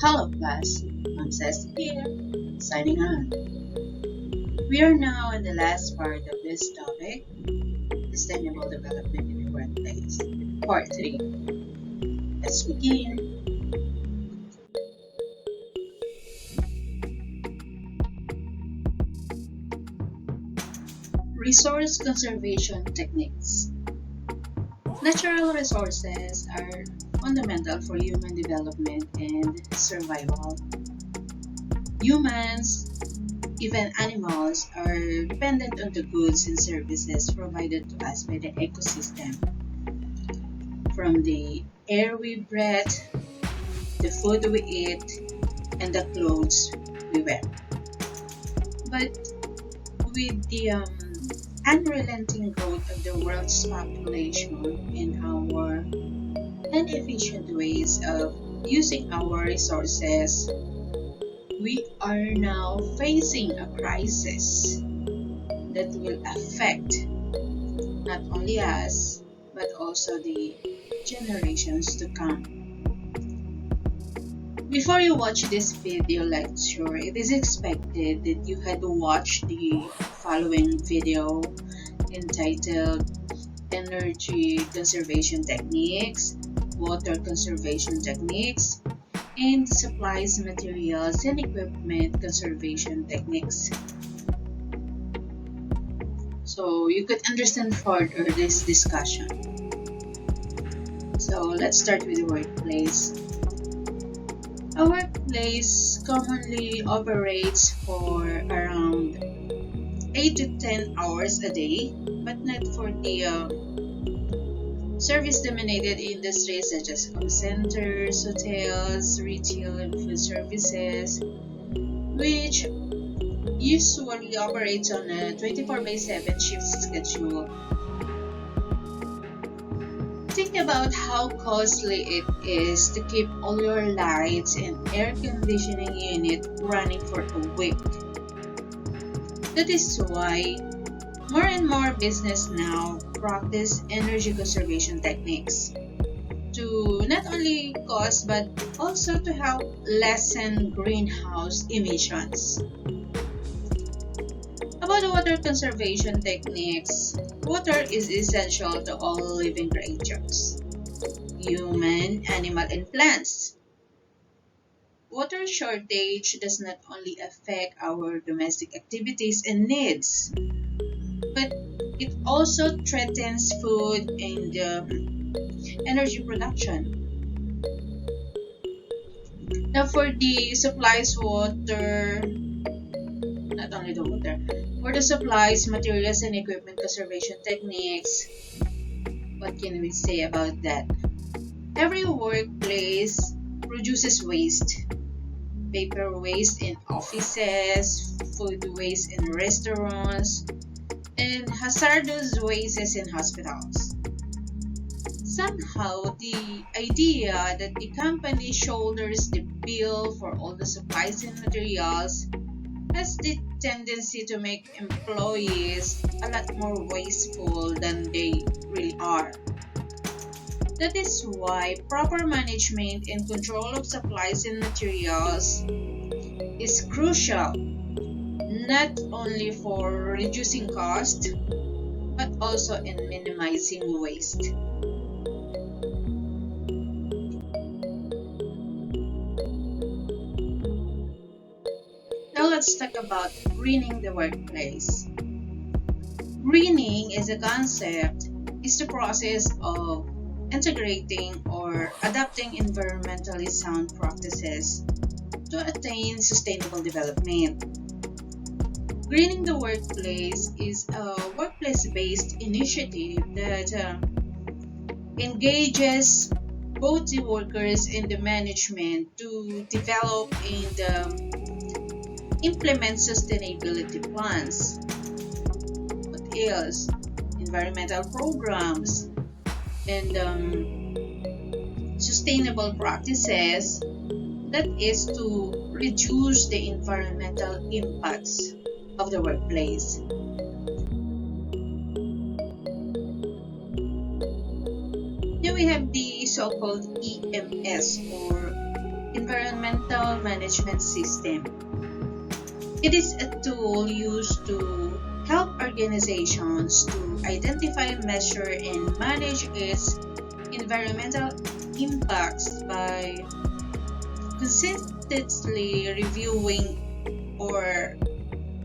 Hello class, I'm Ceci here, signing on. We are now in the last part of this topic, Sustainable Development in the Workplace, Part 3. Let's begin. Resource Conservation Techniques. Natural resources are fundamental for human development and survival. Humans, even animals, are dependent on the goods and services provided to us by the ecosystem, from the air we breathe, the food we eat, and the clothes we wear. But with the unrelenting growth of the world's population and our inefficient ways of using our resources, we are now facing a crisis that will affect not only us but also the generations to come. Before you watch this video lecture, it is expected that you had watched the following video entitled Energy Conservation Techniques, Water Conservation Techniques, and Supplies, Materials, and Equipment Conservation Techniques. So you could understand further this discussion. So let's start with the workplace. A workplace commonly operates for around 8 to 10 hours a day, but not for the service-dominated industries such as call centers, hotels, retail, and food services, which usually operates on a 24/7 shift schedule. Think about how costly it is to keep all your lights and air conditioning unit running for a week. That is why more and more business now practice energy conservation techniques to not only cost but also to help lessen greenhouse emissions. About water conservation techniques, water is essential to all living creatures, human, animal, and plants. Water shortage does not only affect our domestic activities and needs, but it also threatens food and energy production. Now, for the supplies water, not only the water, for the supplies, materials, and equipment conservation techniques, what can we say about that? Every workplace produces waste. Paper waste in offices, food waste in restaurants, and hazardous wastes in hospitals. Somehow, the idea that the company shoulders the bill for all the supplies and materials has the tendency to make employees a lot more wasteful than they really are. That is why proper management and control of supplies and materials is crucial, not only for reducing cost, but also in minimizing waste. Now let's talk about greening the workplace. Greening is a concept, is the process of integrating or adapting environmentally sound practices to attain sustainable development. Greening the workplace is a workplace-based initiative that engages both the workers and the management to develop and implement sustainability plans. What else? Environmental programs and sustainable practices, that is to reduce the environmental impacts of the workplace. Then we have the so-called EMS or environmental management system. It is a tool used to help organizations to identify, measure, and manage its environmental impacts by consistently reviewing or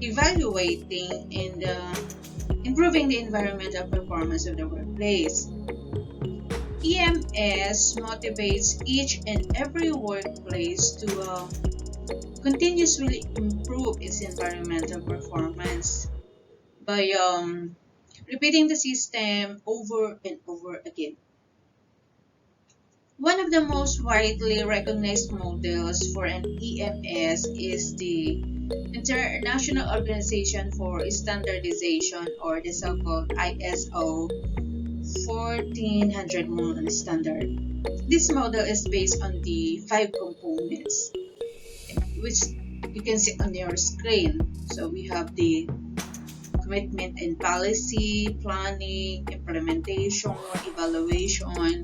evaluating and improving the environmental performance of the workplace. EMS motivates each and every workplace to continuously improve its environmental performance by repeating the system over and over again. One of the most widely recognized models for an EMS is the International Organization for Standardization, or the so-called ISO 1400 standard. This model is based on the five components, which you can see on your screen. So we have the commitment and policy, planning, implementation, evaluation,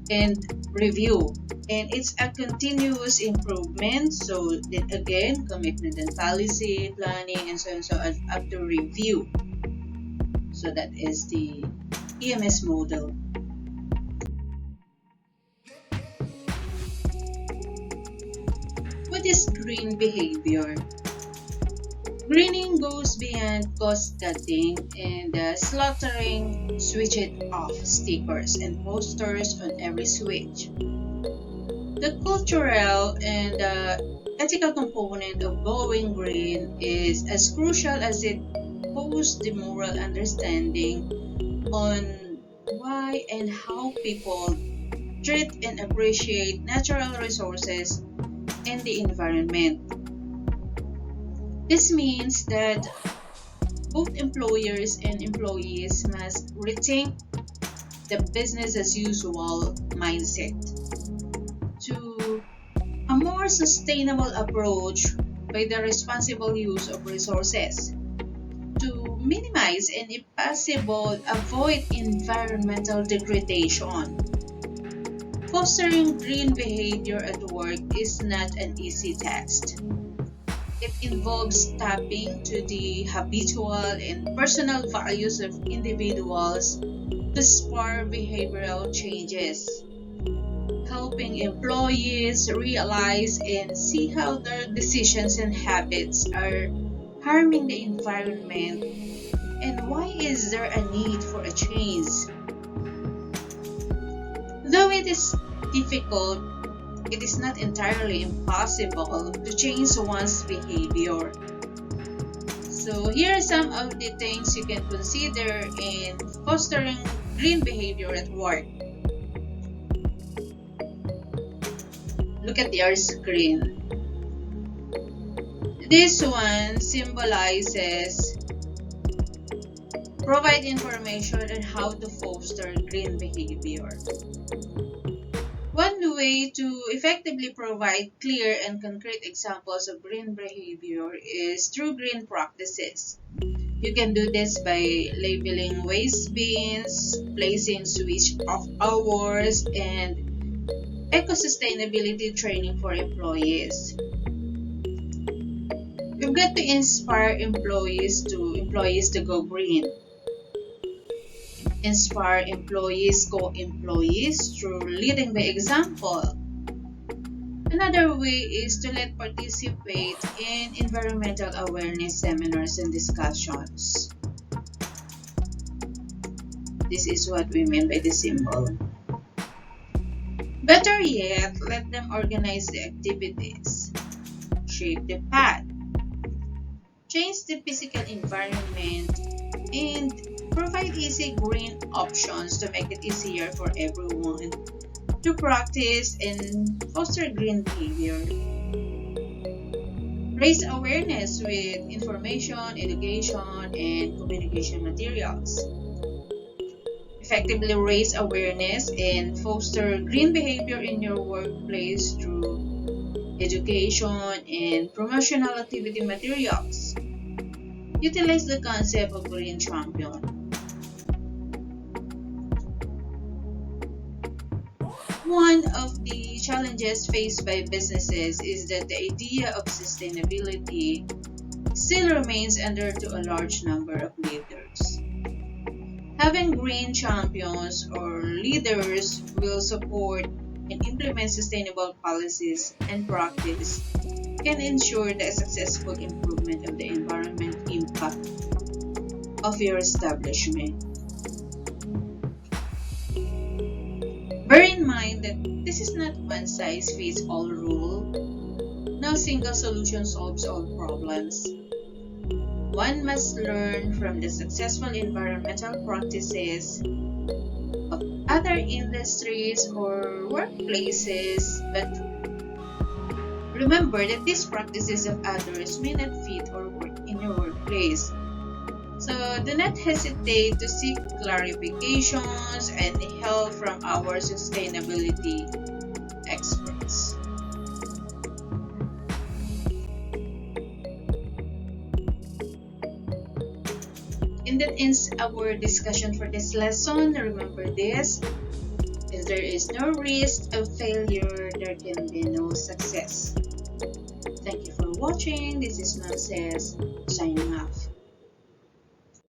and review. And it's a continuous improvement. So then again, commitment and policy, planning, and so on, so on, up to review. So that is the EMS model. What is green behavior? Greening goes beyond cost cutting and slaughtering switch it off stickers and posters on every switch. The cultural and ethical component of going green is as crucial as it holds the moral understanding on why and how people treat and appreciate natural resources and the environment. This means that both employers and employees must rethink the business as usual mindset to a more sustainable approach by the responsible use of resources to minimize and if possible avoid environmental degradation. Fostering green behavior at work is not an easy task. It involves tapping to the habitual and personal values of individuals to spur behavioral changes, helping employees realize and see how their decisions and habits are harming the environment and why is there a need for a change. Though it is difficult, it is not entirely impossible to change one's behavior. So here are some of the things you can consider in fostering green behavior at work. Look at your screen. This one symbolizes provide information on how to foster green behavior. One way to effectively provide clear and concrete examples of green behavior is through green practices. You can do this by labeling waste bins, placing switch off hours, and eco-sustainability training for employees. You've got to inspire employees to go green. Inspire co-employees through leading by example. Another way is to let participate in environmental awareness seminars and discussions. This is what we mean by the symbol. Better yet, let them organize the activities, shape the path, change the physical environment, and provide easy green options to make it easier for everyone to practice and foster green behavior. Raise awareness with information, education, and communication materials. Effectively raise awareness and foster green behavior in your workplace through education and promotional activity materials. Utilize the concept of green champion. One of the challenges faced by businesses is that the idea of sustainability still remains under to a large number of leaders. Having green champions or leaders will support and implement sustainable policies and practice can ensure the successful improvement of the environment impact of your establishment. Bear in mind that this is not one size fits all rule. No single solution solves all problems. One must learn from the successful environmental practices of other industries or workplaces, but remember that these practices of others may not fit or work in your workplace. So do not hesitate to seek clarifications and help from our sustainability experts. And that ends our discussion for this lesson. Remember this: if there is no risk of failure, there can be no success. Thank you for watching. This is Moses signing off.